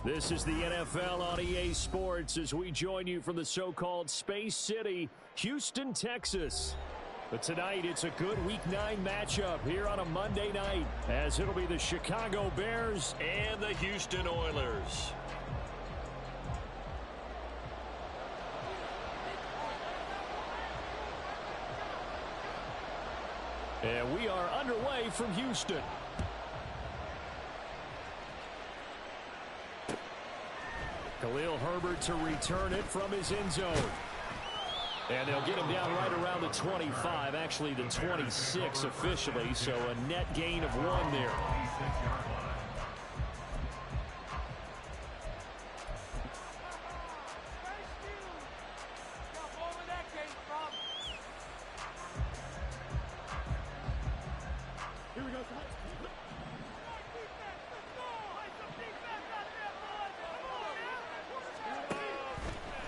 This is the NFL on EA Sports as we join you from the so-called Space City, Houston, Texas. But tonight, it's a good Week 9 matchup here on a Monday night, as it'll be the Chicago Bears and the Houston Oilers. And we are underway from Houston. Khalil Herbert to return it from his end zone. And they'll get him down right around the 25, actually the 26 officially, so a net gain of 1 there.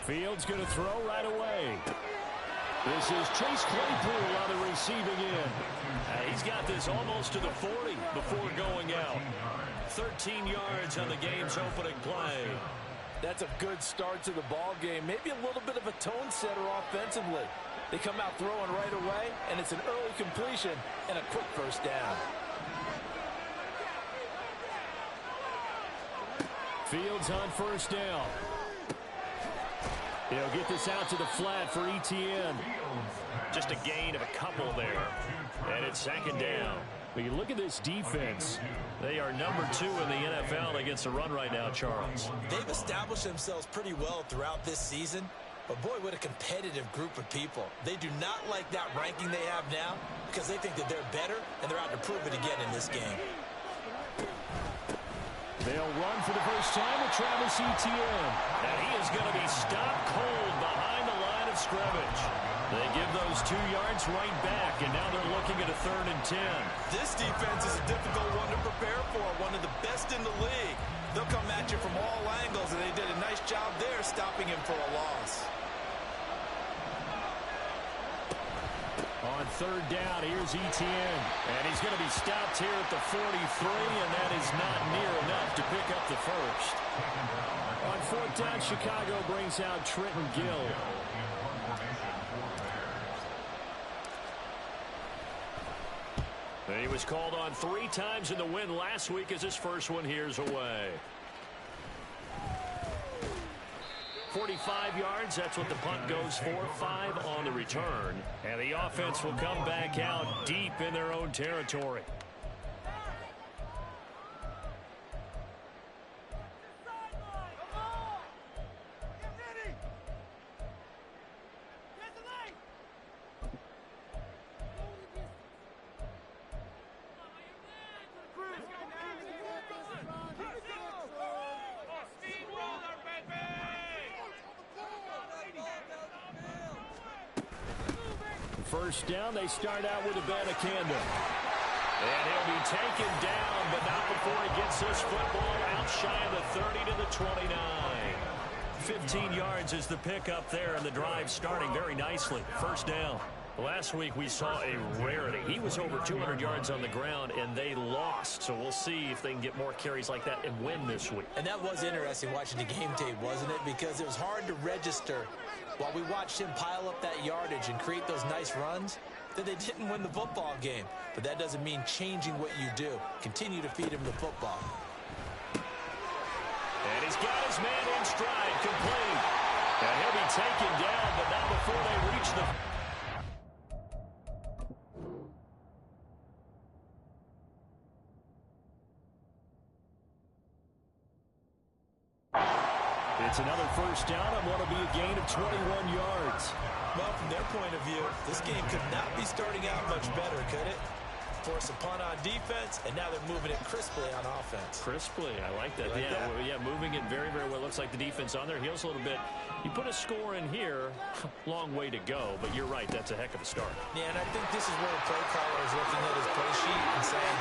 Fields going to throw right away. This is Chase Claypool on the receiving end. He's got this almost to the 40 before going out. 13 yards on the game's opening play. That's a good start to the ball game. Maybe a little bit of a tone setter offensively. They come out throwing right away, and it's an early completion and a quick first down. Fields on first down. He'll get this out to the flat for ETN. Just a gain of a couple there. And it's second down. But you look at this defense. They are number 2 in the NFL against the run right now, Charles. They've established themselves pretty well throughout this season. But, boy, what a competitive group of people. They do not like that ranking they have now because they think that they're better, and they're out to prove it again in this game. They'll run for the first time with Travis Etienne. And he is going to be stopped cold behind the line of scrimmage. They give those 2 yards right back, and now they're looking at a 3rd and 10. This defense is a difficult one to prepare for, one of the best in the league. They'll come at you from all angles, and they did a nice job there stopping him for a loss. On 3rd down, here's Etienne. And he's going to be stopped here at the 43, and that is not near enough to pick up the first. On 4th down, Chicago brings out Trenton Gill. And he was called on 3 times in the win last week as his first one here's away. 45 yards, that's what the punt goes for. 5 on the return. And the offense will come back out deep in their own territory. First down, they start out with Abanikanda. And he'll be taken down, but not before he gets this football out shy of the 30 to the 29. 15 yards is the pickup there, and the drive starting very nicely. First down. Last week we saw a rarity. He was over 200 yards on the ground, and they lost. So we'll see if they can get more carries like that and win this week. And that was interesting watching the game tape, wasn't it? Because it was hard to register while we watched him pile up that yardage and create those nice runs, that they didn't win the football game. But that doesn't mean changing what you do. Continue to feed him the football. And he's got his man in stride, complete. And he'll be taken down, but not before they reach the... It's another first down on what will be a gain of 21 yards. Well, from their point of view, this game could not be starting out much better, could it? Force a punt on defense, and now they're moving it crisply on offense. Crisply, I like that. Like that? Well, yeah, moving it very, very well. Looks like the defense on their heels a little bit. You put a score in here, long way to go, but you're right, that's a heck of a start. Yeah, and I think this is where the play caller is looking at his play sheet and saying,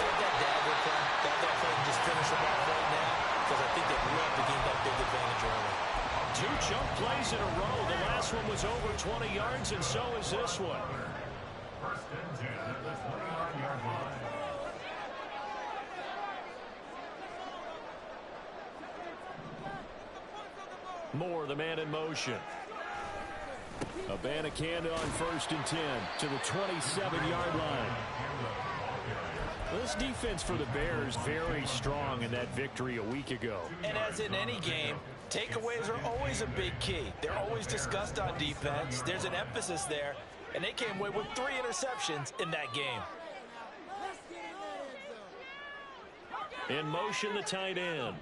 got that dagger play, got that play and just finish them off right now, because I think they'd love to gain that big advantage early. 2 jump plays in a row. The last one was over 20 yards, and so is this one. First and 10 at the 20-yard line. Moore, the man in motion. Abanikanda on 1st and 10 to the 27-yard line. This defense for the Bears very strong in that victory a week ago. And as in any game, takeaways are always a big key. They're always discussed on defense. There's an emphasis there, and they came away with 3 interceptions in that game. In motion, the tight end.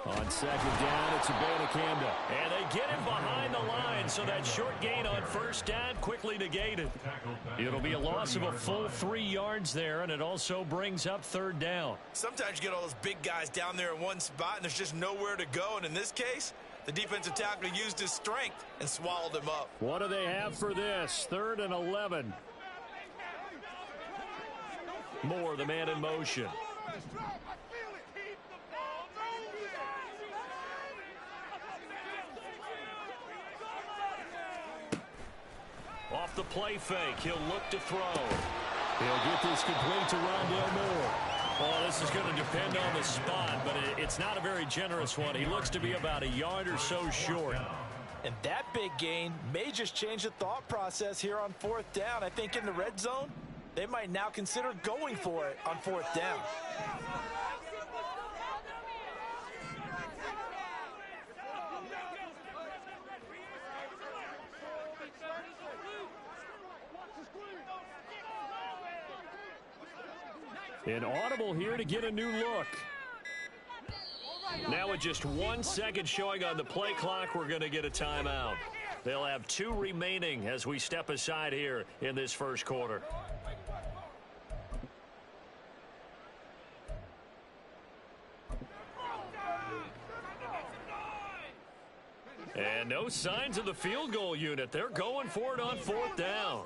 On 2nd down, it's Abanikanda. And they get him behind the line, so that short gain on 1st down quickly negated. It'll be a loss of a full 3 yards there, and it also brings up 3rd down. Sometimes you get all those big guys down there in one spot, and there's just nowhere to go. And in this case, the defensive tackle used his strength and swallowed him up. What do they have for this? 3rd and 11. Moore, the man in motion. Off the play fake, he'll look to throw. He'll get this complete to Rondale Moore. Oh, this is going to depend on the spot, but it's not a very generous one. He looks to be about a yard or so short. And that big gain may just change the thought process here on 4th down. I think in the red zone, they might now consider going for it on 4th down. An audible here to get a new look. Now with just 1 second showing on the play clock, we're going to get a timeout. They'll have 2 remaining as we step aside here in this 1st quarter. And no signs of the field goal unit. They're going for it on 4th down.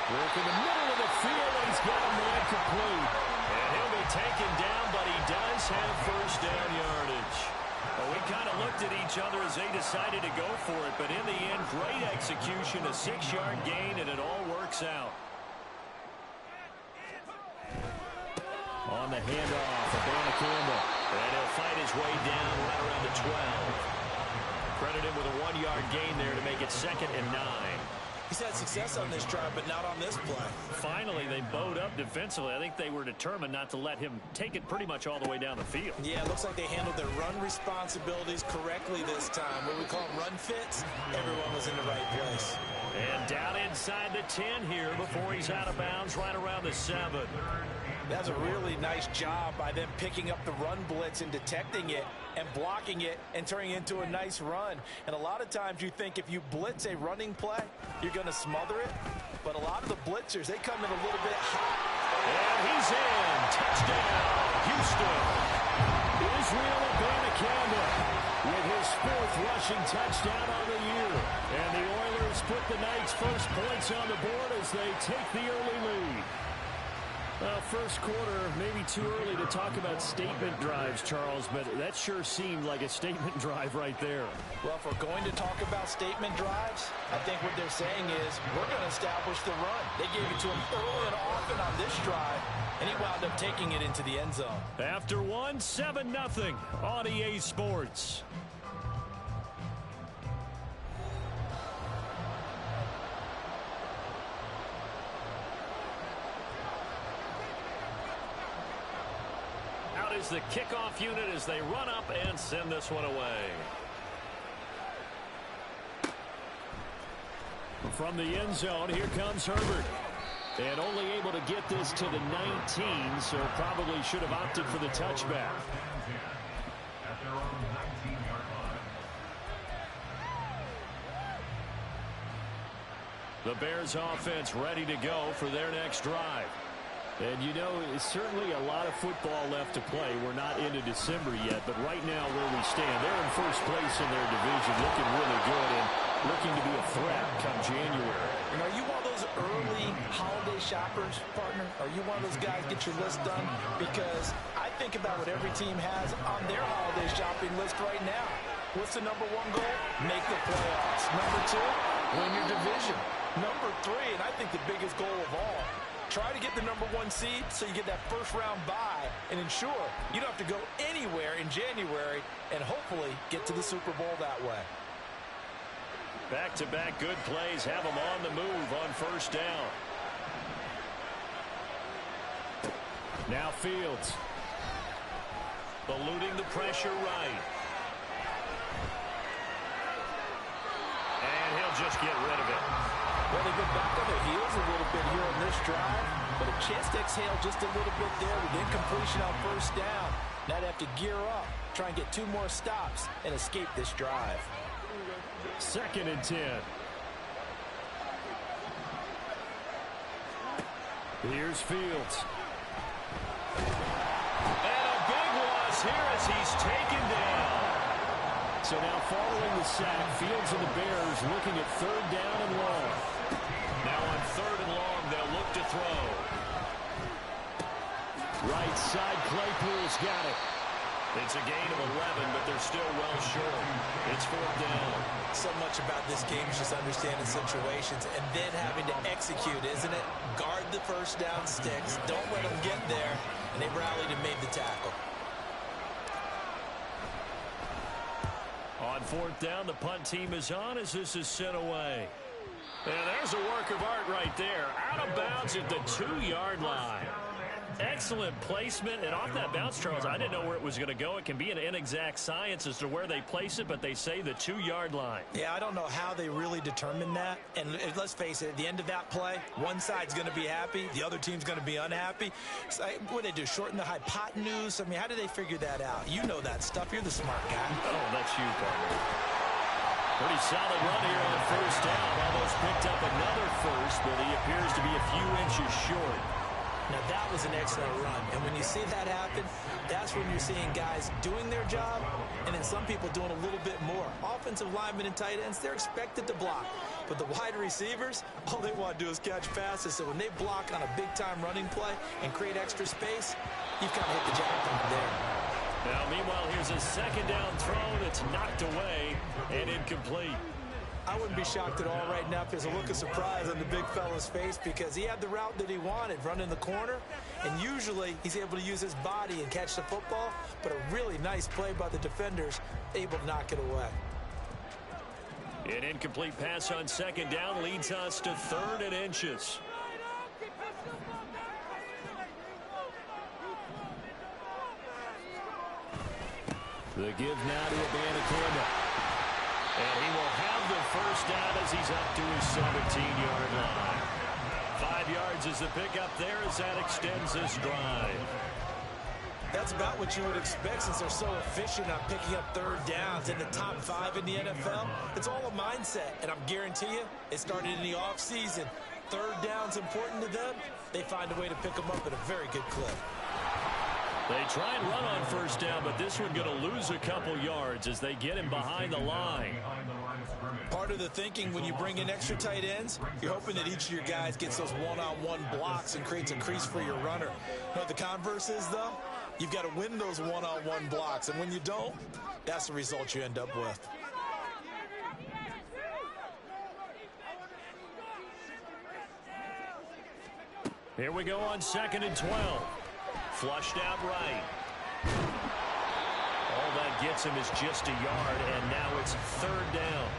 Work in the middle of the field, and he's got him there complete. And he'll be taken down, but he does have 1st down yardage. Well, we kind of looked at each other as they decided to go for it, but in the end, great execution, a 6-yard gain, and it all works out. On the handoff, Abanikanda. And he'll fight his way down right around the 12. Credit him with a 1-yard gain there to make it 2nd and 9. He's had success on this drive, but not on this play. Finally, they bowed up defensively. I think they were determined not to let him take it pretty much all the way down the field. Yeah, it looks like they handled their run responsibilities correctly this time. What we call them run fits, everyone was in the right place. And down inside the 10 here before he's out of bounds right around the 7. That's a really nice job by them picking up the run blitz and detecting it and blocking it and turning it into a nice run. And a lot of times you think if you blitz a running play, you're going to smother it. But a lot of the blitzers, they come in a little bit hot. And he's in. Touchdown, Houston. Israel Abanikanda with his 4th rushing touchdown on the year. And the Oilers put the Knights' first points on the board as they take the early lead. Well, 1st quarter, maybe too early to talk about statement drives, Charles, but that sure seemed like a statement drive right there. Well, if we're going to talk about statement drives, I think what they're saying is we're going to establish the run. They gave it to him early and often on this drive, and he wound up taking it into the end zone. After 7-0 on EA Sports. Is the kickoff unit as they run up and send this one away. From the end zone, here comes Herbert. And only able to get this to the 19, so probably should have opted for the touchback. The Bears offense ready to go for their next drive. And, you know, it's certainly a lot of football left to play. We're not into December yet, but right now where we stand, they're in first place in their division, looking really good and looking to be a threat come January. And are you one of those early holiday shoppers, partner? Are you one of those guys get your list done? Because I think about what every team has on their holiday shopping list right now. What's the #1 goal? Make the playoffs. #2, win your division. #3, and I think the biggest goal of all, Try to get the #1 seed so you get that first-round bye and ensure you don't have to go anywhere in January and hopefully get to the Super Bowl that way. Back-to-back good plays have them on the move on first down. Now Fields. Eluding the pressure right. And he'll just get rid of it. Well, they've been back on their heels a little bit here on this drive, but a chance to exhale just a little bit there with incompletion on first down. Now they have to gear up, try and get 2 more stops, and escape this drive. 2nd and 10. Here's Fields. And a big loss here as he's taken down. So now following the sack, Fields and the Bears looking at 3rd down and long. Now on 3rd and long, they'll look to throw. Right side, Claypool's got it. It's a gain of 11, but they're still well short. It's 4th down. So much about this game is just understanding situations and then having to execute, isn't it? Guard the first down sticks. Don't let them get there. And they rallied and made the tackle. On 4th down, the punt team is on as this is sent away. And there's a work of art right there. Out of bounds at the 2-yard line. Excellent placement. And off that bounce, Charles, I didn't know where it was going to go. It can be an inexact science as to where they place it, but they say the 2-yard line. Yeah, I don't know how they really determined that. And let's face it, at the end of that play, one side's going to be happy, the other team's going to be unhappy. So, what do they do, shorten the hypotenuse? I mean, how do they figure that out? You know that stuff. You're the smart guy. Oh, that's you, partner. Pretty solid run here on 1st down. Almost picked up another first, but he appears to be a few inches short. Now, that was an excellent run. And when you see that happen, that's when you're seeing guys doing their job and then some people doing a little bit more. Offensive linemen and tight ends, they're expected to block. But the wide receivers, all they want to do is catch passes. So when they block on a big-time running play and create extra space, you've kind of hit the jackpot there. Now, meanwhile, here's a 2nd down throw that's knocked away and incomplete. I wouldn't be shocked at all right now if there's a look of surprise on the big fella's face because he had the route that he wanted, running the corner, and usually he's able to use his body and catch the football, but a really nice play by the defenders, able to knock it away. An incomplete pass on 2nd down leads us to 3rd and inches. The give now to Abanikanda. And he will have the first down as he's up to his 17-yard line. 5 yards is the pickup there as that extends this drive. That's about what you would expect since they're so efficient on picking up 3rd downs in the top 5 in the NFL. It's all a mindset, and I guarantee you it started in the offseason. 3rd down's important to them. They find a way to pick them up at a very good clip. They try and run on 1st down, but this one going to lose a couple yards as they get him behind the line. Part of the thinking when you bring in extra tight ends, you're hoping that each of your guys gets those one-on-one blocks and creates a crease for your runner. You know what the converse is, though? You've got to win those one-on-one blocks, and when you don't, that's the result you end up with. Here we go on 2nd and 12. Flushed out right. All that gets him is just a yard, and now it's 3rd down.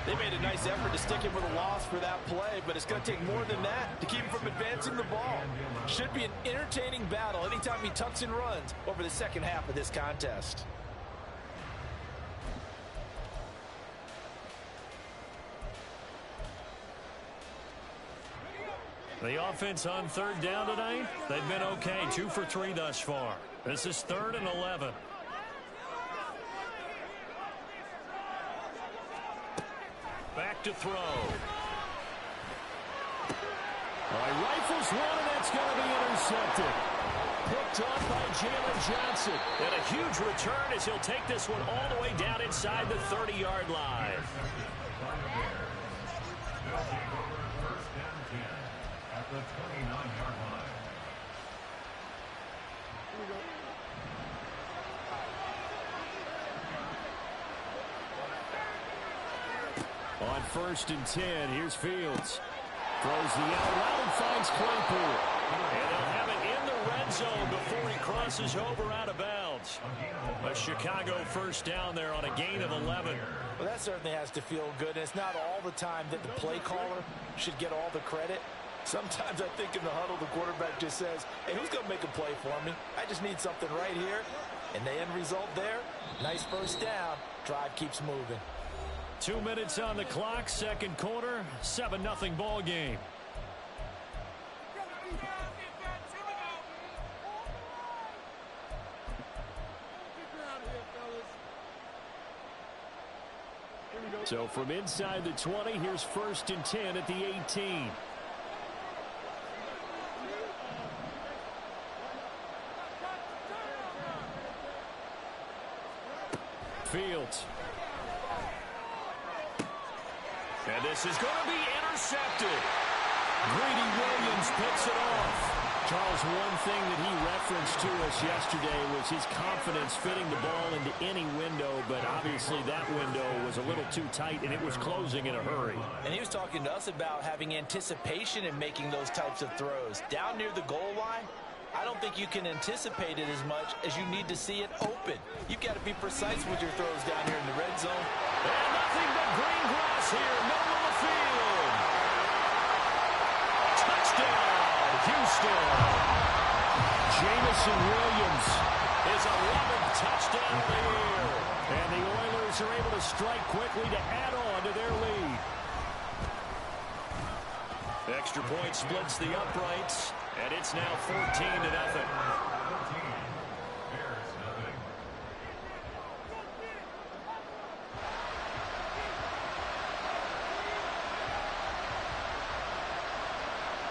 They made a nice effort to stick him with a loss for that play, but it's going to take more than that to keep him from advancing the ball. Should be an entertaining battle anytime he tucks and runs over the second half of this contest. The offense on 3rd down tonight, they've been okay. 2 for 3 thus far. This is 3rd and 11. Back to throw. All right, rifles one, and that's going to be intercepted. Picked off by Jalen Johnson. And a huge return as he'll take this one all the way down inside the 30-yard line. The 29-yard line. On 1st and 10, here's Fields. Throws the out route and finds Claypool. And they'll have it in the red zone before he crosses over out of bounds. A Chicago first down there on a gain of 11. Well, that certainly has to feel good. And it's not all the time that the play caller should get all the credit. Sometimes I think in the huddle, the quarterback just says, hey, who's going to make a play for me? I just need something right here. And the end result there, nice first down. Drive keeps moving. 2 minutes on the clock, second quarter, 7-0 ball game. So from inside the 20, here's 1st and 10 at the 18. Fields. And this is going to be intercepted. Greedy Williams picks it off. Charles, one thing that he referenced to us yesterday was his confidence fitting the ball into any window, but obviously that window was a little too tight, and it was closing in a hurry. And he was talking to us about having anticipation in making those types of throws. Down near the goal line, I don't think you can anticipate it as much as you need to see it open. You've got to be precise with your throws down here in the red zone. And nothing but green grass here, middle of the field. Touchdown, Houston. Jamison Williams, his 11th touchdown of the year. And the Oilers are able to strike quickly to add on to their lead. The extra point splits the uprights, and it's now 14-0.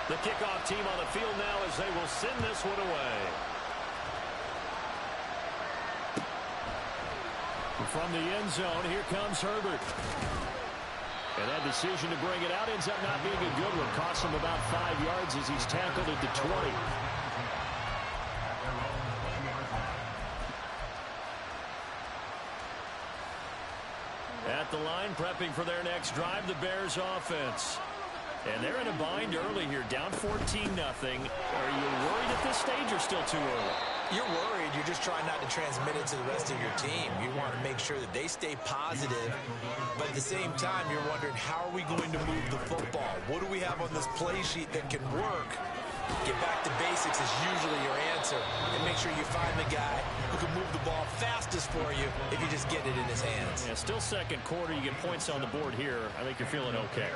The kickoff team on the field now as they will send this one away. From the end zone, here comes Herbert. And that decision to bring it out ends up not being a good one. Costs him about 5 yards as he's tackled at the 20. At the line, prepping for their next drive, the Bears offense. And they're in a bind early here, down 14-0. Are you worried at this stage or still too early? You're worried. You're just trying not to transmit it to the rest of your team. You want to make sure that they stay positive. But at the same time, you're wondering, how are we going to move the football? What do we have on this play sheet that can work? Get back to basics is usually your answer. And make sure you find the guy who can move the ball fastest for you if you just get it in his hands. Yeah, still second quarter. You get points on the board here. I think you're feeling okay.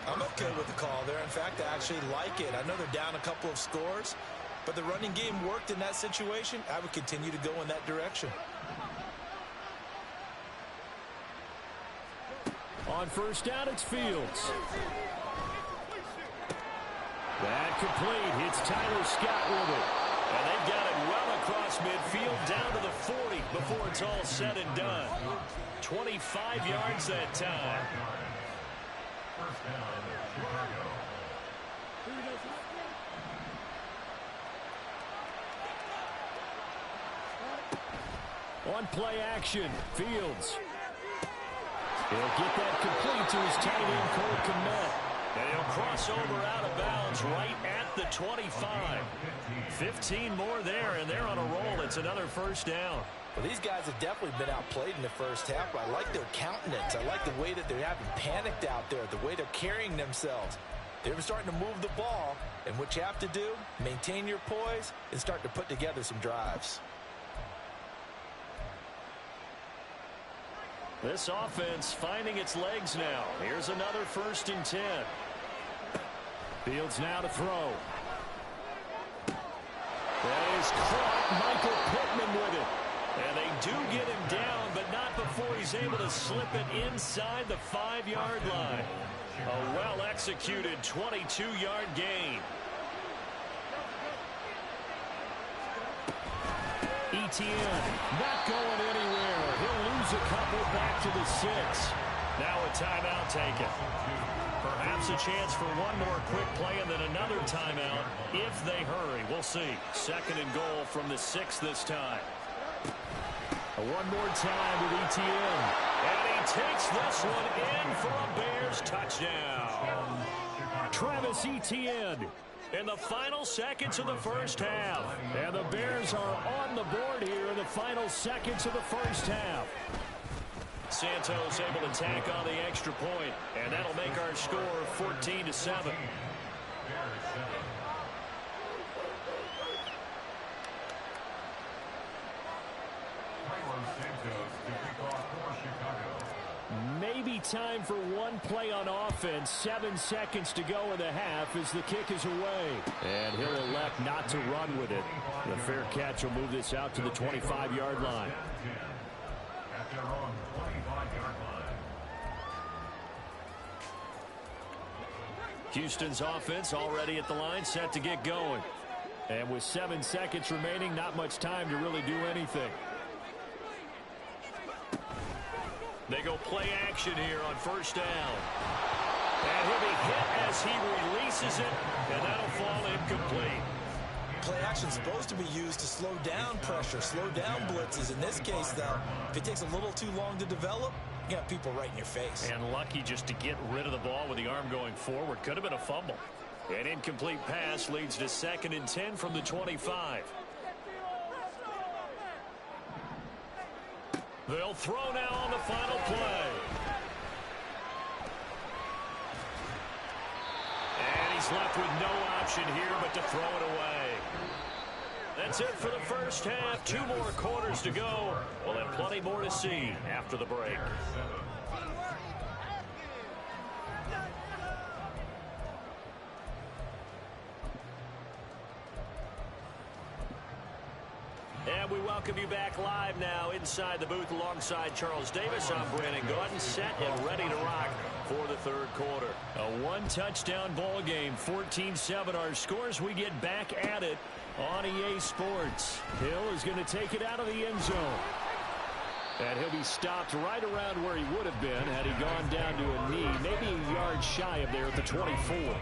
I'm okay with the call there. In fact, I actually like it. I know they're down a couple of scores, but the running game worked in that situation. I would continue to go in that direction. On first down, it's Fields. That complete. It's Tyler Scott with it. And they've got it well across midfield down to the 40 before it's all said and done. 25 yards that time. First down, Chicago. On play action, Fields. He'll get that complete to his tight end, Cole Kmet. And he'll cross over out of bounds right at the 25. 15 more there, and they're on a roll. It's another first down. Well, these guys have definitely been outplayed in the first half, but I like their countenance. I like the way that they're having panicked out there, the way they're carrying themselves. They're starting to move the ball, and what you have to do, maintain your poise and start to put together some drives. This offense finding its legs now. Here's another 1st and 10. Fields now to throw. That is caught. Michael Pittman with it. And they do get him down, but not before he's able to slip it inside the 5-yard line. A well-executed 22-yard gain. Etienne not going anywhere. He'll lose a couple back to the 6. Now a timeout taken. Perhaps a chance for one more quick play and then another timeout if they hurry. We'll see. 2nd and goal from the 6 this time. One more time with Etienne. And he takes this one in for a Bears touchdown. Travis Etienne. In the final seconds of the first half. And the Bears are on the board here in the final seconds of the first half. Santos able to tack on the extra point, and that'll make our score 14-7. Maybe time for one play on offense. 7 seconds to go in the half as the kick is away. And he'll elect not to run with it. The fair catch will move this out to the 25-yard line. Houston's offense already at the line, set to get going. And with 7 seconds remaining, not much time to really do anything. They go play action here on first down. And he'll be hit as he releases it, and that'll fall incomplete. Play action's supposed to be used to slow down pressure, slow down blitzes. In this case, though, if it takes a little too long to develop, you got people right in your face. And lucky just to get rid of the ball with the arm going forward. Could have been a fumble. An incomplete pass leads to 2nd and 10 from the 25. They'll throw now on the final play. And he's left with no option here but to throw it away. That's it for the first half. 2 more quarters to go. We'll have plenty more to see after the break. And we welcome you back live now inside the booth alongside Charles Davis. I'm Brandon Gordon, set and ready to rock for the 3rd quarter. A 1-touchdown ball game, 14-7 our scores. We get back at it on EA Sports. Hill is going to take it out of the end zone. And he'll be stopped right around where he would have been had he gone down to a knee, maybe a yard shy of there at the 24.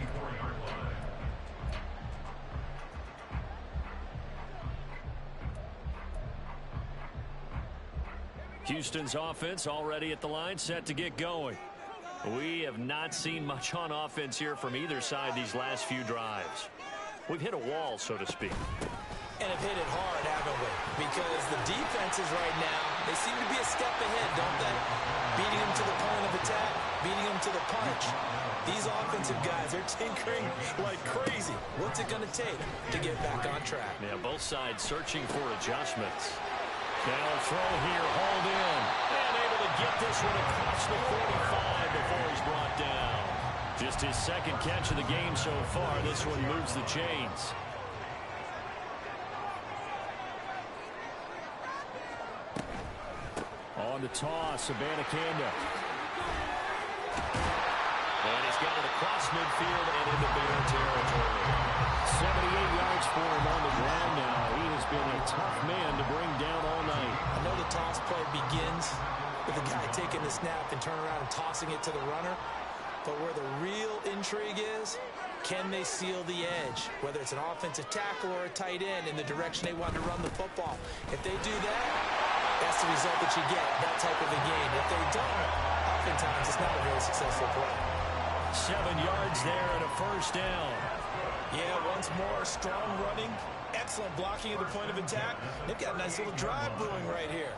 Houston's offense already at the line, set to get going. We have not seen much on offense here from either side these last few drives. We've hit a wall, so to speak. And have hit it hard, haven't we? Because the defenses right now, they seem to be a step ahead, don't they? Beating them to the point of attack, beating them to the punch. These offensive guys, they're tinkering like crazy. What's it going to take to get back on track? Yeah, both sides searching for adjustments. Now throw here, hold in. And able to get this one across the 45 before he's brought down. Just his 2nd catch of the game so far. This one moves the chains. On the toss, Abanikanda. And he's got it across midfield and into Bear territory. 78 yards for him on the ground now. He has been a tough man to bring down all night. I know the toss play begins with the guy taking the snap and turning around and tossing it to the runner. But where the real intrigue is, can they seal the edge? Whether it's an offensive tackle or a tight end in the direction they want to run the football. If they do that, that's the result that you get, that type of a game. If they don't, oftentimes it's not a very successful play. 7 yards there and a first down. Yeah, once more, strong running, excellent blocking at the point of attack. They've got a nice little drive brewing right here.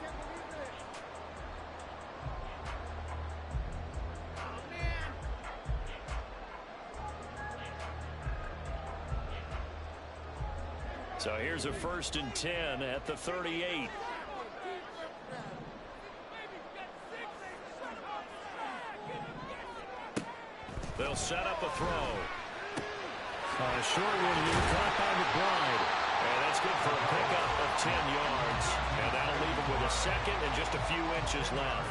So here's a 1st and 10 at the 38. They'll set up a throw. A short one here, caught by McBride. And that's good for a pickup of 10 yards. And that'll leave him with a 2nd and just a few inches left.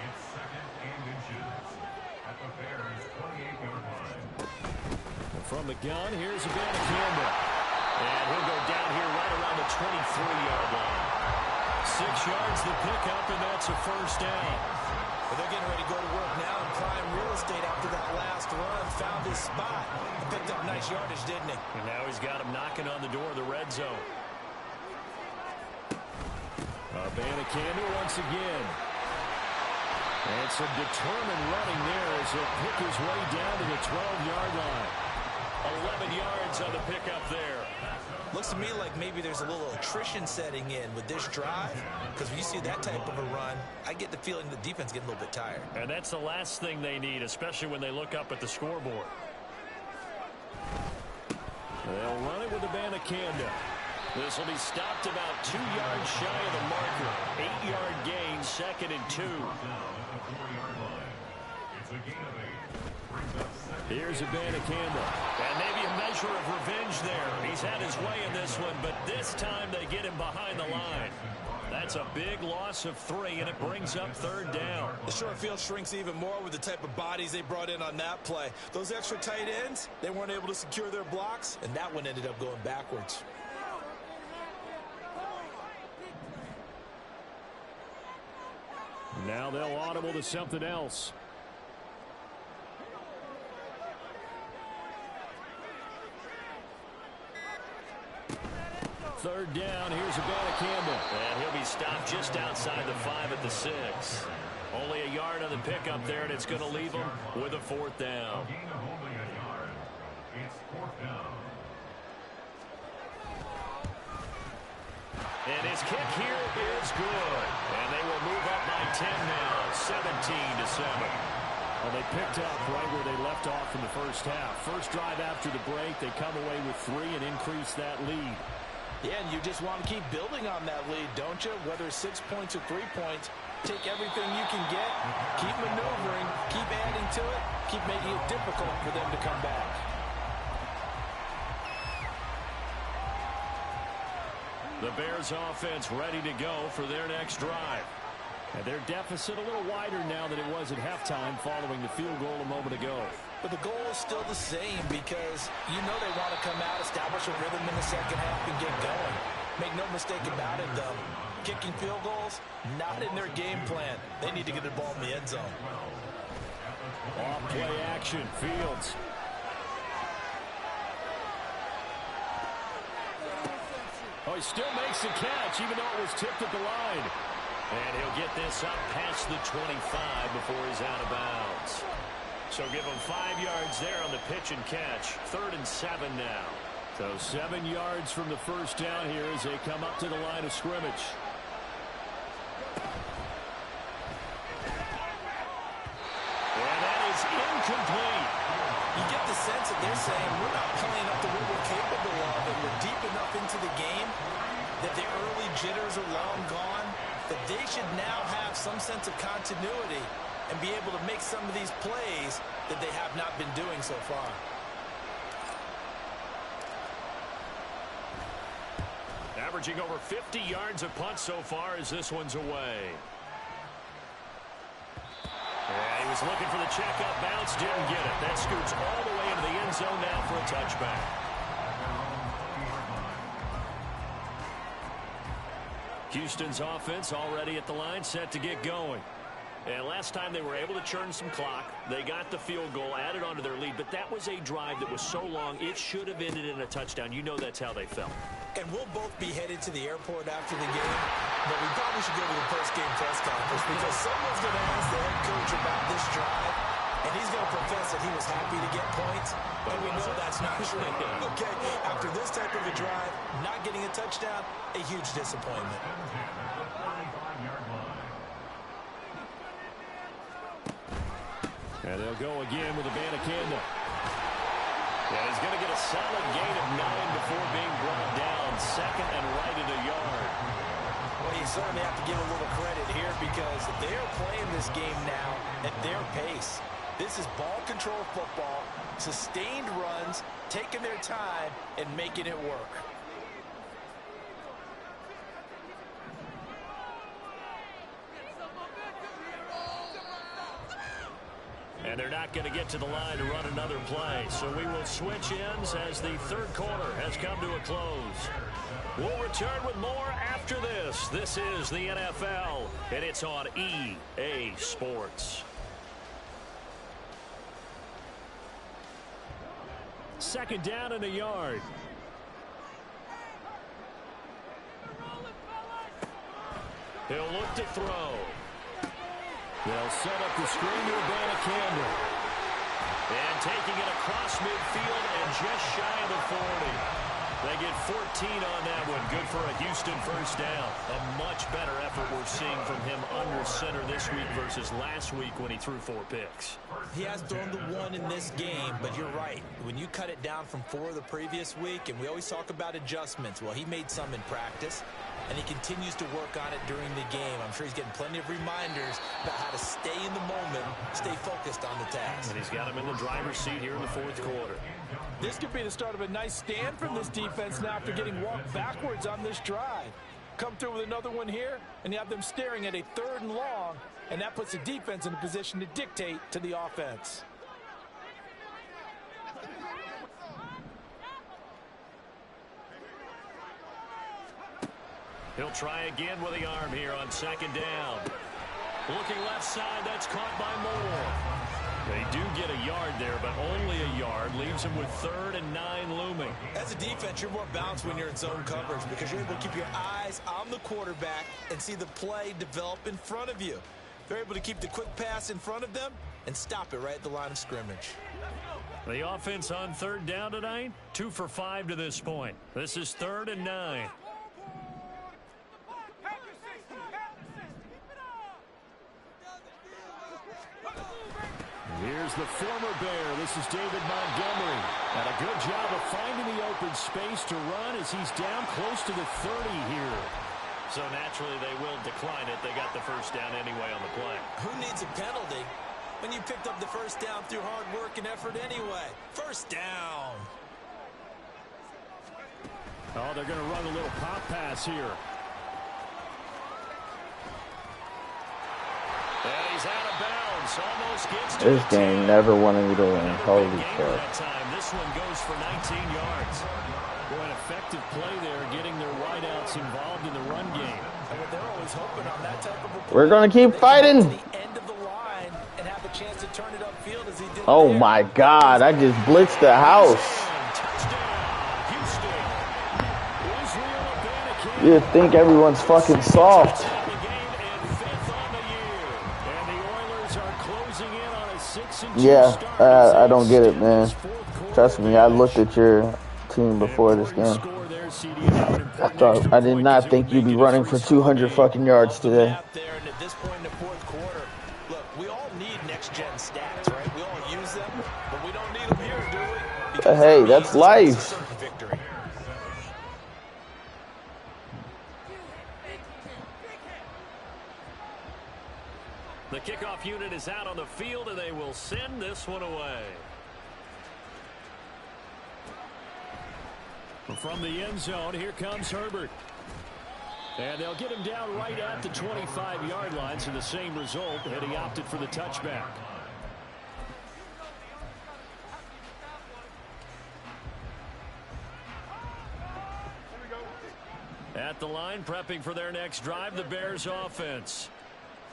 It's 2nd and inches at the Bears' 28-yard line. From the gun, here's Abanikanda. And he'll go down here right around the 23-yard line. 6 yards the pickup, and that's a first down. But they're getting ready to go to work now in prime real estate after that last run. Found his spot. He picked up nice yardage, didn't he? And now he's got him knocking on the door of the red zone. Abanikanda once again. And some determined running there as he'll pick his way down to the 12-yard line. 11 yards on the pickup there. Looks to me like maybe there's a little attrition setting in with this drive, because when you see that type of a run, I get the feeling the defense getting a little bit tired. And that's the last thing they need, especially when they look up at the scoreboard. They'll run it with a Abanikanda. This will be stopped about 2 yards shy of the marker. 8-yard gain, 2nd and 2. Here's Abanikanda. And maybe a measure of revenge there. He's had his way in this one, but this time they get him behind the line. That's a big loss of 3, and it brings up 3rd down. The short field shrinks even more with the type of bodies they brought in on that play. Those extra tight ends, they weren't able to secure their blocks, and that one ended up going backwards. Now they'll audible to something else. Third down, here's Abanikanda. And he'll be stopped just outside the 5 at the 6. Only a yard on the pickup there, and it's going to leave him with a 4th down. Gain of only a yard. It's 4th down. And his kick here is good. And they will move up by 10 now, 17-7. Well, they picked up right where they left off in the first half. First drive after the break, they come away with 3 and increase that lead. Yeah, and you just want to keep building on that lead, don't you? Whether it's 6 points or 3 points, take everything you can get, keep maneuvering, keep adding to it, keep making it difficult for them to come back. The Bears offense ready to go for their next drive. And their deficit a little wider now than it was at halftime following the field goal a moment ago. But the goal is still the same because you know they want to come out, establish a rhythm in the second half, and get going. Make no mistake about it, though. Kicking field goals, not in their game plan. They need to get the ball in the end zone. Off play action, Fields. Oh, he still makes the catch, even though it was tipped at the line. And he'll get this up past the 25 before he's out of bounds. So give him 5 yards there on the pitch and catch. 3rd and 7 now. So 7 yards from the first down here as they come up to the line of scrimmage. And that is incomplete. You get the sense that they're saying we're not playing up to what we're capable of, and we're deep enough into the game that the early jitters are long gone, that they should now have some sense of continuity and be able to make some of these plays that they have not been doing so far. Averaging over 50 yards a punt so far as this one's away. Yeah, he was looking for the checkup bounce, didn't get it. That scoots all the way into the end zone now for a touchback. Houston's offense already at the line, set to get going. And last time they were able to churn some clock. They got the field goal, added onto their lead, but that was a drive that was so long, it should have ended in a touchdown. You know that's how they felt. And we'll both be headed to the airport after the game, but we probably should go to the post-game press conference because someone's going to ask the head coach about this drive, and he's going to profess that he was happy to get points, and we know that's not true. Okay, after this type of a drive, not getting a touchdown, a huge disappointment. And they'll go again with Abanikanda. Yeah, he's going to get a solid gain of 9 before being brought down. 2nd and right at a yard. Well, you certainly have to give a little credit here because they are playing this game now at their pace. This is ball control football, sustained runs, taking their time, and making it work. And they're not going to get to the line to run another play. So we will switch ends as the third quarter has come to a close. We'll return with more after this. This is the NFL, and it's on EA Sports. 2nd down and a yard. He'll look to throw. They'll set up the screen to Abanikanda. And taking it across midfield and just shy of the 40. They get 14 on that one. Good for a Houston first down. A much better effort we're seeing from him under center this week versus last week when he threw 4 picks. He has thrown the 1 in this game, but you're right. When you cut it down from 4 the previous week, and we always talk about adjustments, well, he made some in practice, and he continues to work on it during the game. I'm sure he's getting plenty of reminders about how to stay in the moment, stay focused on the task. And he's got him in the driver's seat here in the 4th quarter. This could be the start of a nice stand from this defense now after getting walked backwards on this drive. Come through with another one here, and you have them staring at a 3rd and long, and that puts the defense in a position to dictate to the offense. He'll try again with the arm here on 2nd down. Looking left side, that's caught by Moore. They do get a yard there, but only a yard. Leaves them with 3rd and 9 looming. As a defense, you're more balanced when you're in zone coverage because you're able to keep your eyes on the quarterback and see the play develop in front of you. They're able to keep the quick pass in front of them and stop it right at the line of scrimmage. The offense on 3rd down tonight, 2 for 5 to this point. This is 3rd and 9. Here's the former Bear. This is David Montgomery. And a good job of finding the open space to run as he's down close to the 30 here. So naturally they will decline it. They got the first down anyway on the play. Who needs a penalty when you picked up the first down through hard work and effort anyway? First down. Oh, they're going to run a little pop pass here. And he's out of bounds. Almost gets to This game never wanted to win. Holy crap. This one goes for 19 yards. Boy, an effective play there, getting their wideouts involved in the run game. And they're always hoping on that type of a play. We're going to keep fighting. To the end of the line and have a chance to turn it upfield as he did. Oh my God, I just blitzed the house. Touchdown, Houston. Israel Abanikanda. You'd think everyone's fucking soft. Yeah, I don't get it, man. Trust me, I looked at your team before this game. I did not think you'd be running for 200 fucking yards today. At this point in the 4th quarter, look, we all need next-gen stats, right? We all use them, but we don't need them here, do we? Because Hey, that's life. victory. The kickoff unit is out on the field, and they will send this one away. From the end zone, here comes Herbert. And they'll get him down right at the 25-yard line, so the same result, and he opted for the touchback. At the line, prepping for their next drive, the Bears offense.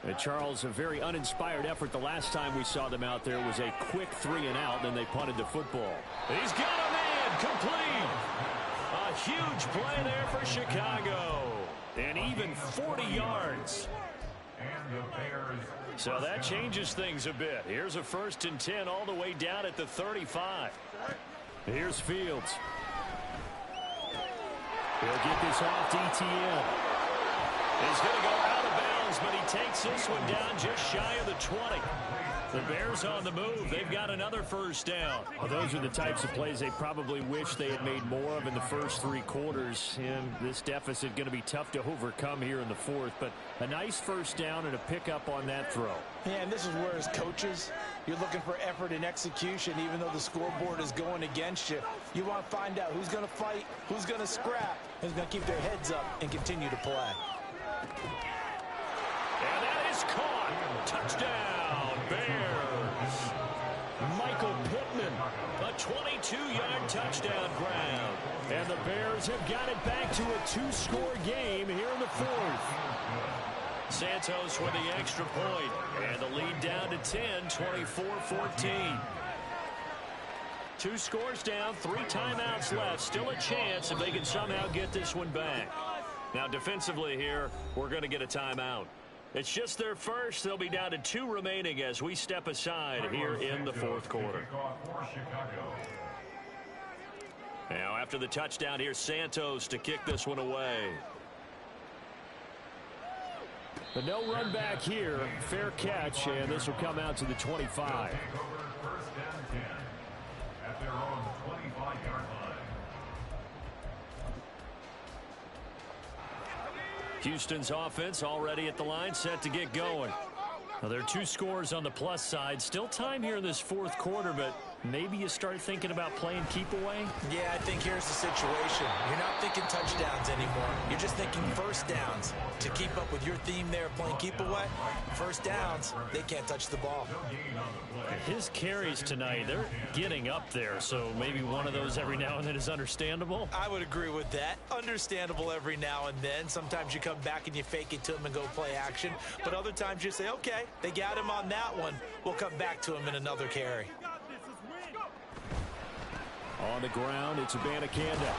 And Charles, a very uninspired effort the last time we saw them out there was a quick 3-and-out, then they punted the football. He's got a man, complete. A huge play there for Chicago. And even 40 yards. So that changes things a bit. Here's a 1st and 10 all the way down at the 35. Here's Fields. He'll get this off to ETN. He's going to go out of bounds, but he takes this one down just shy of the 20. The Bears on the move. They've got another first down. Well, those are the types of plays they probably wish they had made more of in the first 3 quarters. And this deficit going to be tough to overcome here in the 4th. But a nice first down and a pickup on that throw. Yeah, and this is where as coaches, you're looking for effort and execution, even though the scoreboard is going against you. You want to find out who's going to fight, who's going to scrap, who's going to keep their heads up and continue to play. And that is caught. Touchdown, Bears. Michael Pittman, a 22-yard touchdown grab. And the Bears have got it back to a 2-score game here in the 4th. Santos with the extra point. And the lead down to 10, 24-14. 2 scores down, 3 timeouts left. Still a chance if they can somehow get this one back. Now defensively here, we're going to get a timeout. It's just their first. They'll be down to 2 remaining as we step aside here in the fourth quarter. Now, after the touchdown, here's Santos to kick this one away. But no run back here. Fair catch, and this will come out to the 25. First and 10 at their own 25-yard line. Houston's offense already at the line, set to get going. Well, there are 2 scores on the plus side. Still time here in this fourth quarter, but maybe you start thinking about playing keep away? Yeah, I think here's the situation. You're not thinking touchdowns anymore. You're just thinking first downs. To keep up with your theme there, playing keep away, first downs, they can't touch the ball. His carries tonight, they're getting up there, so maybe one of those every now and then is understandable. I would agree with that. Understandable every now and then. Sometimes you come back and you fake it to him and go play action. But other times you say, okay, they got him on that one. We'll come back to him in another carry. On the ground, it's Abanikanda.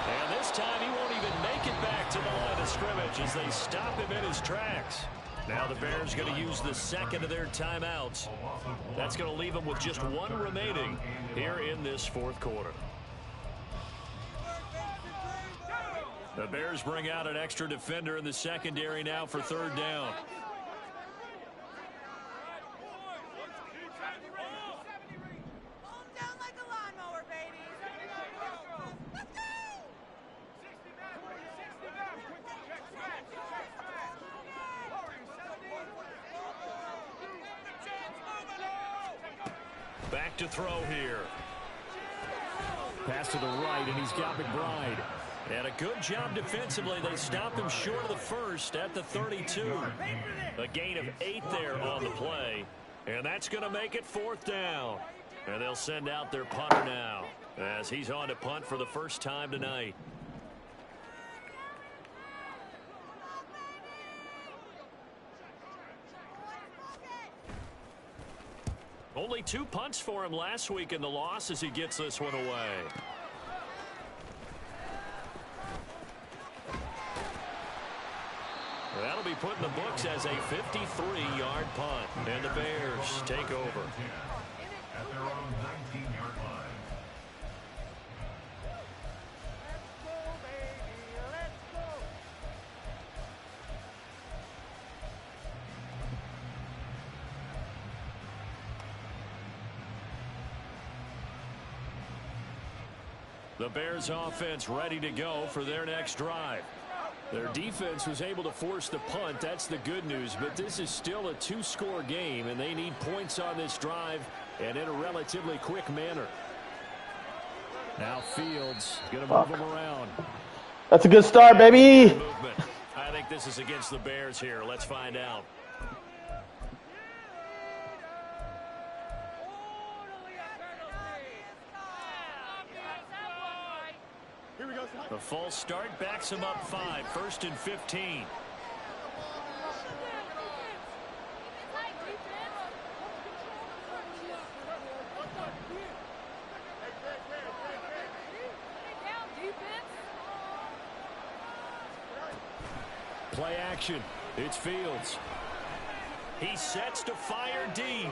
And this time he won't even make it back to the line of scrimmage as they stop him in his tracks. Now the Bears going to use the second of their timeouts. That's going to leave them with just 1 remaining here in this fourth quarter. The Bears bring out an extra defender in the secondary now for 3rd down. Back to throw here. Pass to the right, and he's got McBride. And a good job defensively. They stopped him short of the first at the 32. A gain of 8 there on the play. And that's going to make it 4th down. And they'll send out their punter now as he's on to punt for the first time tonight. Only 2 punts for him last week in the loss as he gets this one away. That'll be put in the books as a 53-yard punt. And the Bears take over. At their own 19-yard line. The Bears offense ready to go for their next drive. Their defense was able to force the punt. That's the good news. But this is still a 2-score game, and they need points on this drive and in a relatively quick manner. Now Fields going to move them around. That's a good start, baby. Movement. I think this is against the Bears here. Let's find out. The false start backs him up 5. 1st and 15. Play action. It's Fields. He sets to fire deep.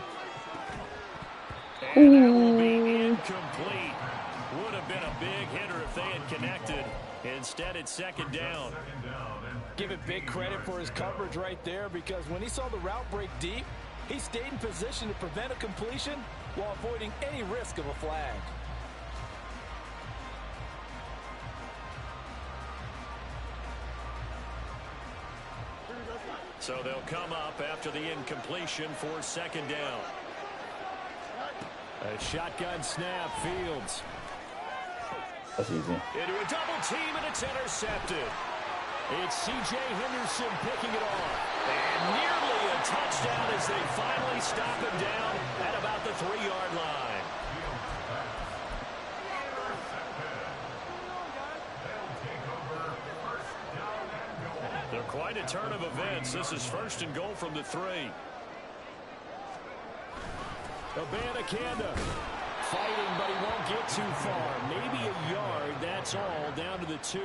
And that will be incomplete. Would have been a big hitter if they had connected. Instead, it's 2nd down. Give it big credit for his coverage right there, because when he saw the route break deep, he stayed in position to prevent a completion while avoiding any risk of a flag. So they'll come up after the incompletion for 2nd down. A shotgun snap, Fields. That's easy. Into a double team, and it's intercepted. It's C.J. Henderson picking it off. And nearly a touchdown as they finally stop him down at about the 3-yard line. They're quite a turn of events. This is 1st and goal from the 3. Abanikanda Fighting, but he won't get too far. Maybe a yard, that's all, down to the 2.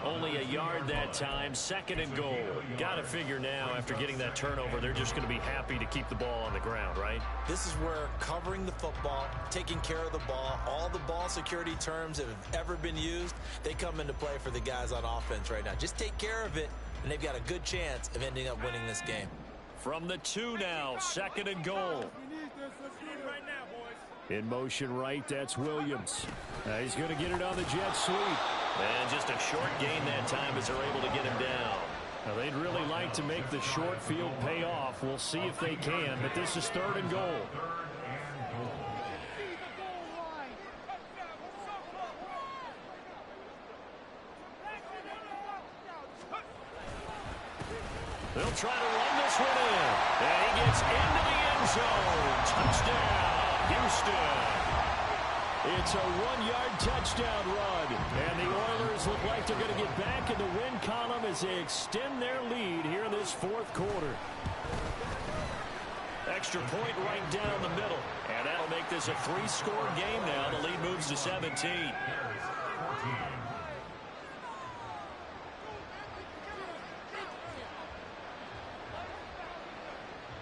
Only a yard that time, 2nd and goal. Got to figure now, after getting that turnover, they're just going to be happy to keep the ball on the ground, right? This is where covering the football, taking care of the ball, all the ball security terms that have ever been used, they come into play for the guys on offense right now. Just take care of it, and they've got a good chance of ending up winning this game. From the 2 now, 2nd and goal. In motion right, that's Williams. He's going to get it on the jet sweep. And just a short gain that time as they're able to get him down. Now, they'd really like to make the short field pay off. We'll see if they can, but this is 3rd and goal. They'll try to run this one in. And he gets into the end zone. Touchdown, Houston. It's a 1-yard touchdown run. And the Oilers look like they're going to get back in the win column as they extend their lead here in this 4th quarter. Extra point right down the middle. And that'll make this a 3-score game now. The lead moves to 17.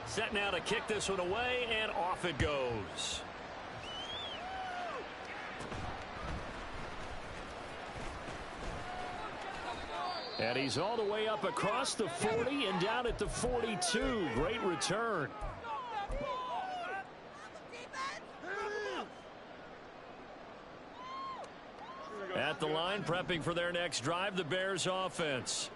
Set now to kick this one away, and off it goes. And he's all the way up across the 40 and down at the 42. Great return. At the line, prepping for their next drive, the Bears offense.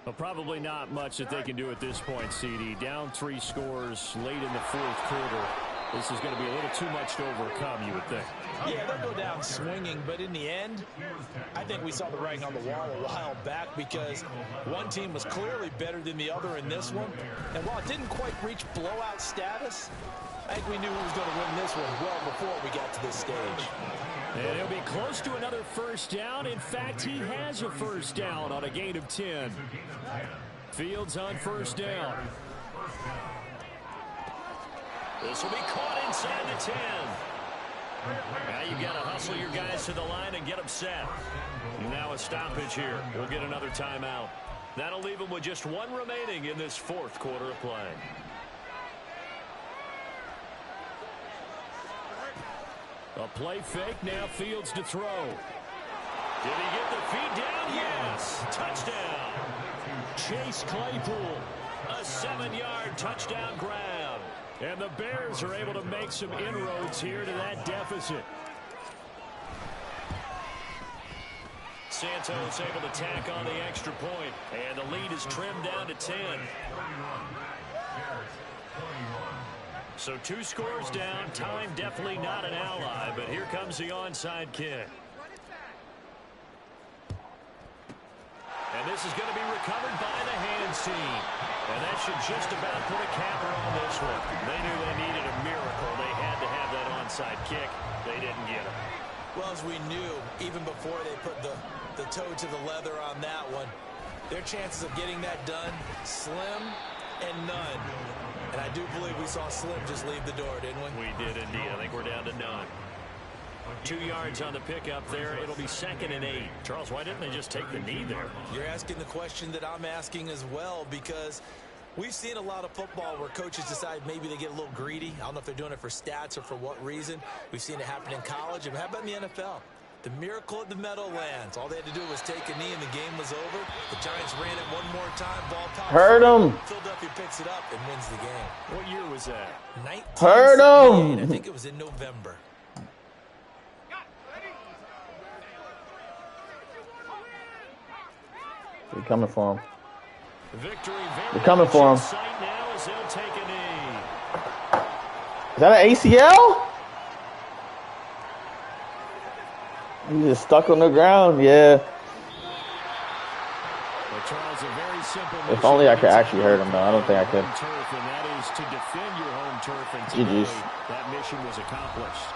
Well, probably not much that they can do at this point, CD. Down 3 scores late in the 4th quarter. This is going to be a little too much to overcome, you would think. Yeah, they'll go down swinging, but in the end, I think we saw the writing on the wall a while back because one team was clearly better than the other in this one. And while it didn't quite reach blowout status, I think we knew who was going to win this one well before we got to this stage. And he'll be close to another first down. In fact, he has a first down on a gain of 10. Fields on first down. This will be caught inside the 10. Now you've got to hustle your guys to the line and get them set. Now a stoppage here. We'll get another timeout. That'll leave them with just 1 remaining in this 4th quarter of play. A play fake, now Fields to throw. Did he get the feet down? Yes. Touchdown. Chase Claypool. A 7-yard touchdown grab. And the Bears are able to make some inroads here to that deficit. Santos able to tack on the extra point. And the lead is trimmed down to 10. So 2 scores down. Time definitely not an ally, but here comes the onside kick. And this is going to be recovered by the hands team. And that should just about put a capper on this one. They knew they needed a miracle. They had to have that onside kick. They didn't get it. Well, as we knew, even before they put the toe to the leather on that one, their chances of getting that done, slim and none. And I do believe we saw Slim just leave the door, didn't we? We did indeed. I think we're down to none. 2 yards on the pickup there. It'll be 2nd and 8. Charles, why didn't they just take the knee there? You're asking the question that I'm asking as well, because we've seen a lot of football where coaches decide maybe they get a little greedy. I don't know if they're doing it for stats or for what reason. We've seen it happen in college. And how about in the NFL? The miracle at the Meadowlands. All they had to do was take a knee and the game was over. The Giants ran it one more time. Ball pops. Hurt him. Philadelphia picks it up and wins the game. What year was that? 1978. Hurt him. I think it was in November. They're coming for him. Victory They're coming for him. now as they'll take a knee. Is that an ACL? He's just stuck on the ground, yeah. Well, Charles, a very simple If only I could actually hurt him, though. I don't think I could. Turf, and that is to defend your home turf, and GG's. that mission was accomplished.